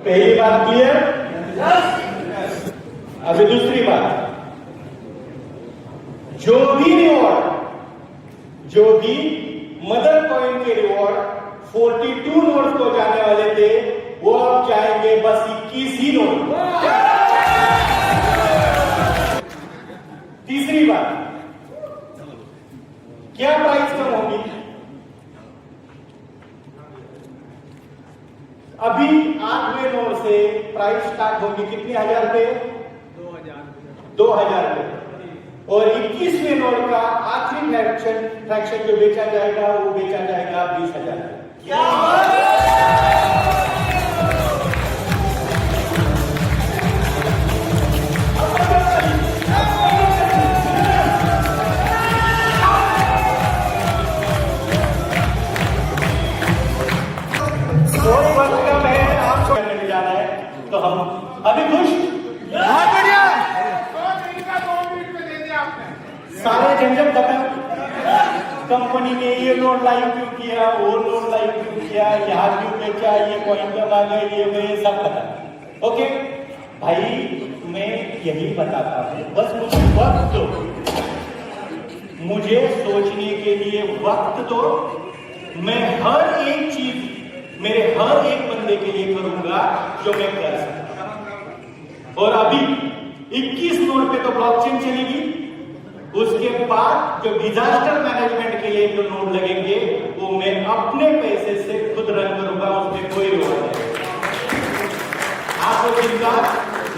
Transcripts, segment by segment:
पहली बात क्लियर? अभी दूसरी बात, जो भी मदर कॉइन के रिवॉर्ड 42 नोट्स को जाने वाले थे, वो अब जाएंगे बस 21 ही नोट। तीसरी बात, क्या प्राइस कम होगी? अभी 8वें नोट से प्राइस स्टार्ट होगी कितने हजार पे? 2000 पे। और 21वें नोट का आखिरी फ्रैक्शन जो बेचा जाएगा वो बेचा जाएगा 20,000 पे। तो हम अभी खुश, बहुत बढ़िया, सारे झंझट खत्म। कंपनी ने ये लोन लाइव क्यों किया, वो लोन लाइव क्यों किया, यहाँ क्यों बेचा, ये कॉइन कब आ गए, ये सब खत्म। ओके भाई, मैं यही बताता हूँ, बस मुझे वक्त दो, मुझे सोचने के लिए वक्त दो। मैं हर एक चीज मेरे हर एक बंदे के लिए करूंगा जो मैं कर सकता। और अभी 21 नोट पे तो ब्लॉकचेन चलेगी, उसके बाद जो डिजास्टर मैनेजमेंट के लिए जो नोट लगेंगे वो मैं अपने पैसे से खुद रन करूंगा, उसमें कोई रोक नहीं। आपको चिंता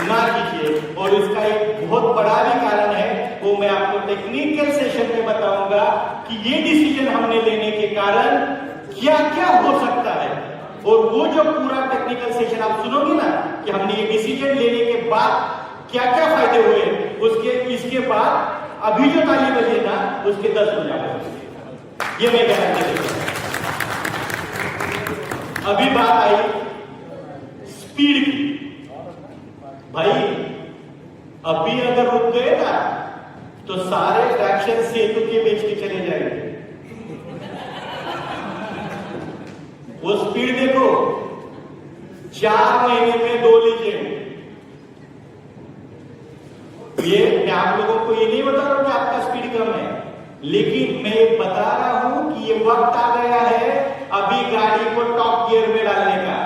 ना कीजिए। और इसका एक बहुत बड़ा भी कारण है, वो मैं आपको टेक्निकल सेशन में बताऊंगा कि ये डिसीजन हमने लेने के कारण क्या क्या हो सकता है। और वो जो पूरा टेक्निकल सेशन आप सुनोगे ना कि हमने ये डिसीजन लेने के बाद क्या क्या फायदे हुए, इसके बाद अभी जो ताली बजे ना उसके 10 हो जाएगा, ये मैं गारंटी देता हूं। अभी बात आई स्पीड की। भाई अभी अगर रुक गए ना तो सारे फ्रैक्शन सेतु के बेच के चले जाएंगे। वो स्पीड देखो, 4 महीने में 2 लीजिए। ये मैं आप लोगों को ये नहीं बता रहा हूं कि आपका स्पीड कम है, लेकिन मैं बता रहा हूं कि ये वक्त आ गया है अभी गाड़ी को टॉप गियर में डालने का।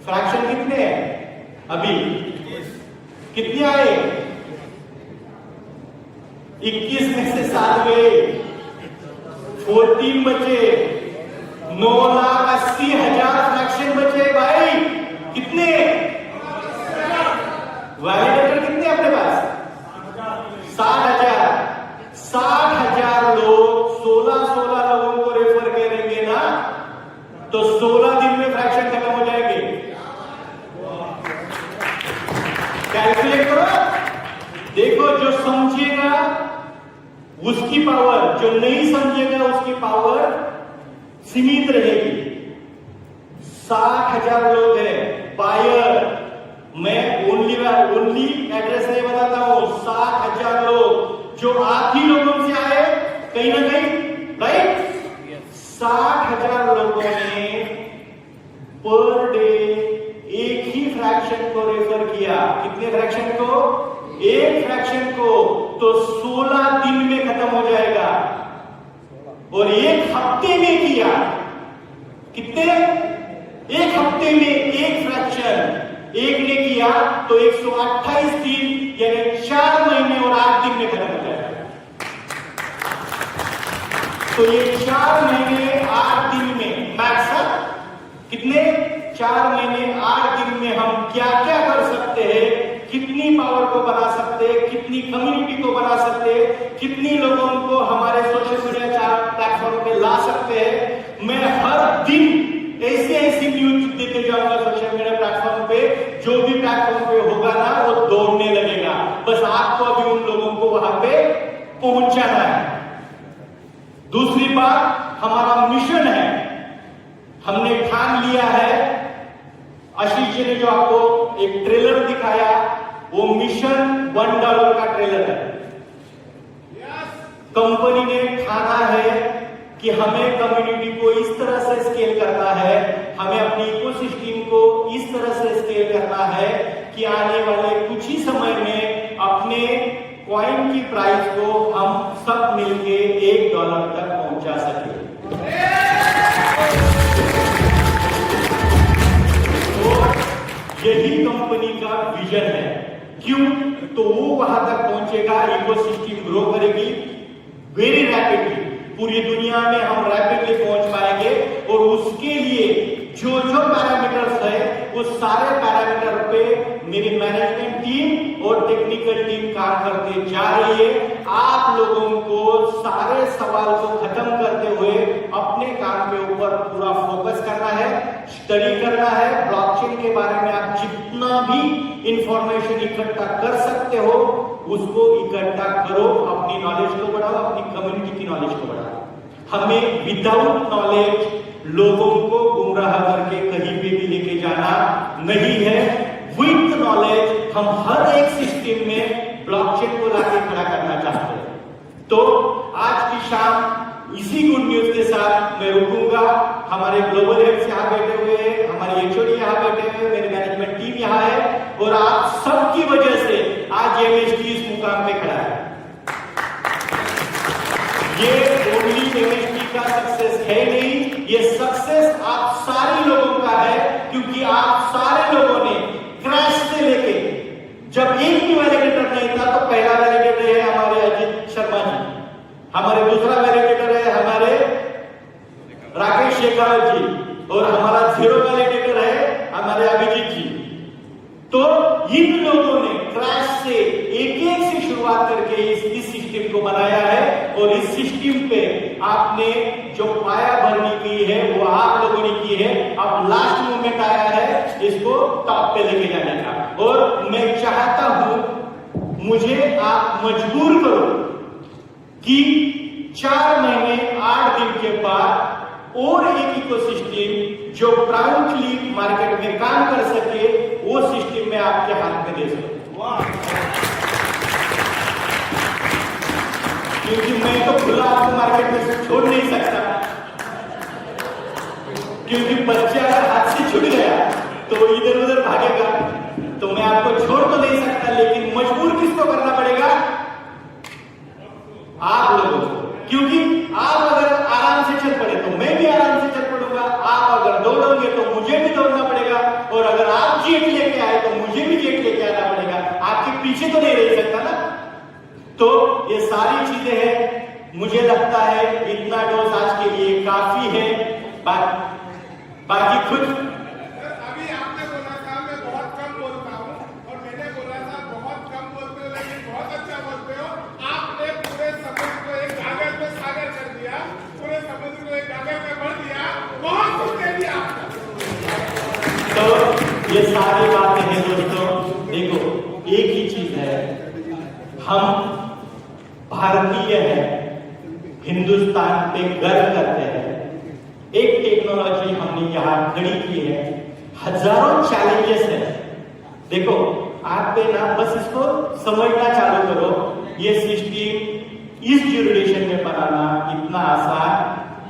फ्रैक्शन कितने हैं अभी? कितने आए? 21 में से 7 गए, 14 बचे, 9,80,000 फ्रैक्शन बचे। भाई कितने वैलिडेटर कितने अपने पास? 60,000। 60,000 लोग 16 लोगों को रेफर करेंगे ना तो 16 दिन में फ्रैक्शन खत्म हो जाएंगे। कैलकुलेट करो, देखो जो समझेगा उसकी पावर, जो नहीं समझेगा उसकी पावर सीमित रहेगी। 60,000 लोग हैं बायर, मैं ओनली एड्रेस नहीं बताता हूं। 60,000 लोग जो आप ही लोगों से आए कहीं ना कहीं, राइट? 60,000 लोगों ने पर डे एक ही फ्रैक्शन को रेफर किया। कितने फ्रैक्शन को? एक फ्रैक्शन को। तो 16 दिन में खत्म हो जाएगा। और एक हफ्ते में किया, कितने? एक हफ्ते में एक फ्रैक्शन एक ने किया तो 128 दिन यानी 4 महीने और 8 दिन में खत्म हो जाएगा। तो ये 4 महीने 8 दिन में मैक्स कितने? 4 महीने 8 दिन में हम क्या क्या कर सकते हैं, कितनी पावर को बढ़ा सकते हैं, कितनी कम्युनिटी को बढ़ा सकते हैं, कितनी लोगों को हमारे सोशल मीडिया प्लेटफॉर्म पे ला सकते हैं। मैं हर दिन ऐसी न्यूज देते जाऊंगा सोशल मीडिया प्लेटफॉर्म पे। जो भी प्लेटफॉर्म पे होगा ना वो दौड़ने लगेगा। बस आपको अभी उन लोगों को वहां पे पहुंचाना है। दूसरी बात, हमारा मिशन है, हमने ठान लिया है। आशीष जी ने जो आपको एक ट्रेलर दिखाया वो मिशन $1 का ट्रेलर है। कंपनी ने ठाना है कि हमें कम्युनिटी को इस तरह से स्केल करना है, हमें अपनी इकोसिस्टम को इस तरह से स्केल करना है कि आने वाले कुछ ही समय में अपने कॉइन की प्राइस को हम सब मिलके $1 तक पहुंचा सके। तो यही कंपनी का विजन है। क्यों? तो वो वहां तक पहुंचेगा, इकोसिस्टम ग्रो करेगी वेरी रैपिडली। पूरी दुनिया में हम रैपिडली पहुंच पाएंगे और उसके लिए जो जो पैरामीटर्स है वो सारे पैरामीटर पे मेरी मैनेजमेंट टीम और टेक्निकल टीम काम करते जा रही है। आप लोगों को सारे सवाल को खत्म करते हुए अपने काम के ऊपर पूरा फोकस करना है, स्टडी करना है। ब्लॉकचेन के बारे में आप जितना भी इंफॉर्मेशन इकट्ठा कर सकते हो उसको इकट्ठा करो, अपनी नॉलेज को बढ़ाओ, अपनी कम्युनिटी की नॉलेज को बढ़ाओ। हमें विदाउट नॉलेज लोगों को गुमराह करके कहीं पे भी लेके जाना नहीं है। विद नॉलेज हम हर एक सिस्टम में ब्लॉकचेन को लाके खड़ा करना चाहते हैं। तो आज की शाम इसी गुड न्यूज के साथ मैं रुकूंगा। हमारे ग्लोबल हेड्स यहाँ बैठे हुए हैं, हमारी एचओडी यहाँ बैठे हुए, मेरी मैनेजमेंट टीम यहाँ है और आप सबकी वजह से आज एमएसटी इस मुकाम पे खड़ा है। ये ओनली एमएसटी का सक्सेस है नहीं, ये सक्सेस आप सारे लोगों का है, क्योंकि आप सारे लोगों ने क्रैश से लेके जब एक भी वैलिडेटर नहीं था तो पहला वैलिडेटर है हमारे अजीत शर्मा जी, हमारे दूसरा वैलिडेटर है हमारे राकेश शेखावत जी और हमारा जीरो वैलिडेटर है हमारे अभिजीत जी। तो इन लोगों ने क्रैश से एक एक से शुरुआत करके इस सिस्टम को बनाया है और इस सिस्टम पे आपने जो पाया भरनी की है वो आप लोगों ने की है। अब लास्ट मोमेंट आया है इसको टॉप पे लेके जाने का और मैं चाहता हूं मुझे आप मजबूर करो कि 4 महीने 8 दिन के बाद और एक इकोसिस्टम जो प्राउडली मार्केट में काम कर सके वो सिस्टम में आपके हाथ में दे सकूं। क्योंकि मैं तो खुला आपको मार्केट में से छोड़ नहीं सकता, क्योंकि बच्चा अगर हाथ से छूट गया तो इधर उधर भागेगा, तो मैं आपको छोड़ तो नहीं सकता, लेकिन मजबूर किसको करना पड़ेगा? आप लोगों को। क्योंकि आप अगर आराम से चल पड़े तो मैं भी आराम से चल पड़ूंगा, आप अगर दौड़ोगे तो मुझे भी दौड़ना पड़ेगा और अगर आप जेट लेके आए तो मुझे भी जेट लेके आना पड़ेगा, आपके पीछे तो नहीं रह सकता ना। तो ये सारी चीजें हैं, मुझे लगता है इतना डोज आज के लिए काफी है। बाकी कुछ अभी आपने बोला था मैं बहुत कम बोलता हूँ और मैंने बोला था बहुत कम बोलते हो लेकिन बहुत अच्छा बोलते हो। आपने पूरे समुद्र को एक गागर में सागर कर दिया, पूरे समुद्र को एक गागर में भर दिया, बहुत कुछ कह दिया आपने। तो ये सारी बातें हैं दोस्तों। देखो एक ही चीज है, हम भारतीय हैं, हिंदुस्तान पे गर्व करते हैं। एक टेक्नोलॉजी हमने यहाँ खड़ी की है, हजारों चैलेंजेस हैं। देखो आप पे ना बस इसको समझना चालू करो, ये सिस्टम इस ड्यूरेशन में बनाना इतना आसान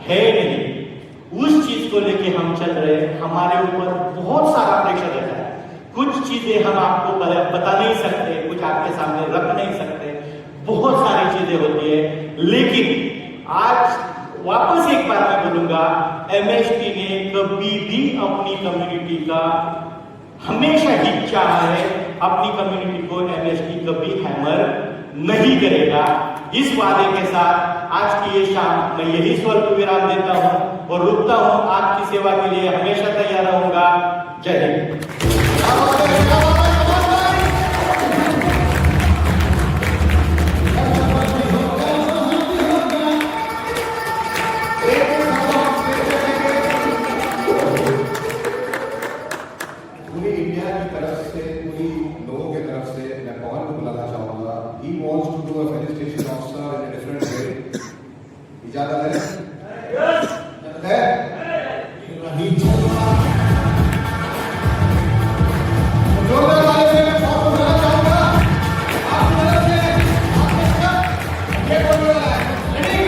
है नहीं। उस चीज को लेके हम चल रहे हैं, हमारे ऊपर बहुत सारा प्रेशर रहता है। कुछ चीजें हम आपको बता नहीं सकते, कुछ आपके सामने रख नहीं सकते, बहुत सारी चीजें होती है। लेकिन आज वापस एक बार मैं बोलूंगा, एमएसटी ने कभी भी अपनी कम्युनिटी का हमेशा ही चाहा है, अपनी कम्युनिटी को एमएसटी कभी हैमर नहीं करेगा। इस वादे के साथ आज की ये शाम मैं यही स्वल्प विराम देता हूं और रुकता हूं। आपकी सेवा के लिए हमेशा तैयार रहूंगा। जय हिंद। Ready?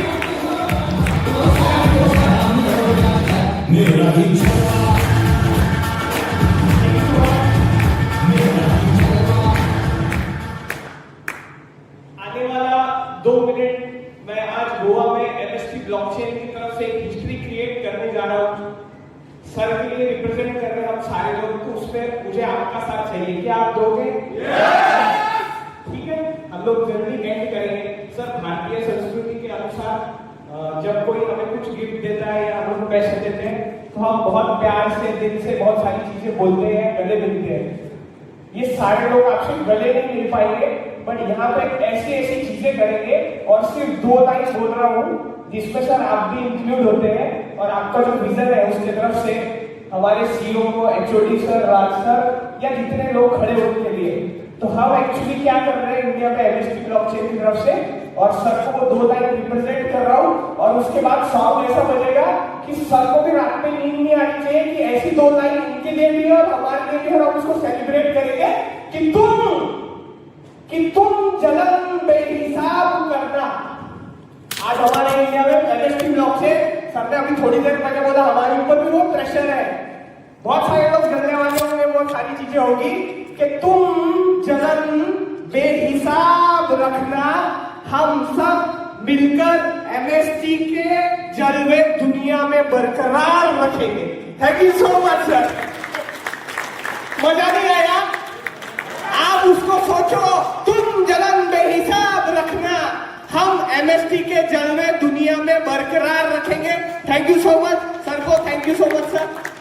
पे मुझे आपका साथ चाहिए, क्या आप दोगे? ठीक है, हम लोग जल्दी एंड करेंगे। सर, भारतीय संस्कृति के अनुसार जब कोई हमें कुछ गिफ्ट देता है या हम लोग पैसे देते हैं तो हम बहुत प्यार से, दिल से बहुत सारी चीजें बोलते हैं, गले मिलते हैं। ये सारे लोग आपसे गले नहीं मिल पाएंगे, बट यहाँ पे ऐसी ऐसी चीजें करेंगे और सिर्फ 2 लाइन बोल रहा हूँ जिसमें सर आप भी इंक्लूड होते हैं और आपका जो विजन है उसके तरफ से हमारे सीईओ, एचओडी सर, राज सर या जितने लोग खड़े हो उनके लिए। तो हम एक्चुअली क्या कर रहे हैं इंडिया में एमएसटी ब्लॉकचेन की तरफ से, और सर को 2 लाइन रिप्रेजेंट कर रहा हूँ और उसके बाद सॉन्ग ऐसा बजेगा कि सर को भी रात में नींद नहीं आनी चाहिए कि ऐसी 2 लाइन इनके लिए भी और हमारे लिए भी, और हम उसको सेलिब्रेट करेंगे कि तुम जलन बेहिसाब करना। आज हमारे इंडिया में एमएसटी ब्लॉकचेन, सर ने अभी थोड़ी देर पहले बोला हमारे ऊपर भी वो प्रेशर है, बहुत सारे लोग जलने वाले होंगे, बहुत सारी चीजें होगी कि तुम जलन बेहिसाब रखना, हम सब मिलकर एमएसटी के जलवे दुनिया में बरकरार रखेंगे। Thank you so much sir. मजा नहीं आया? आप उसको सोचो, तुम जलन बेहिसाब रखना, हम एमएसटी के जलवे दुनिया में बरकरार रखेंगे। Thank you so much sir को, thank you so much sir.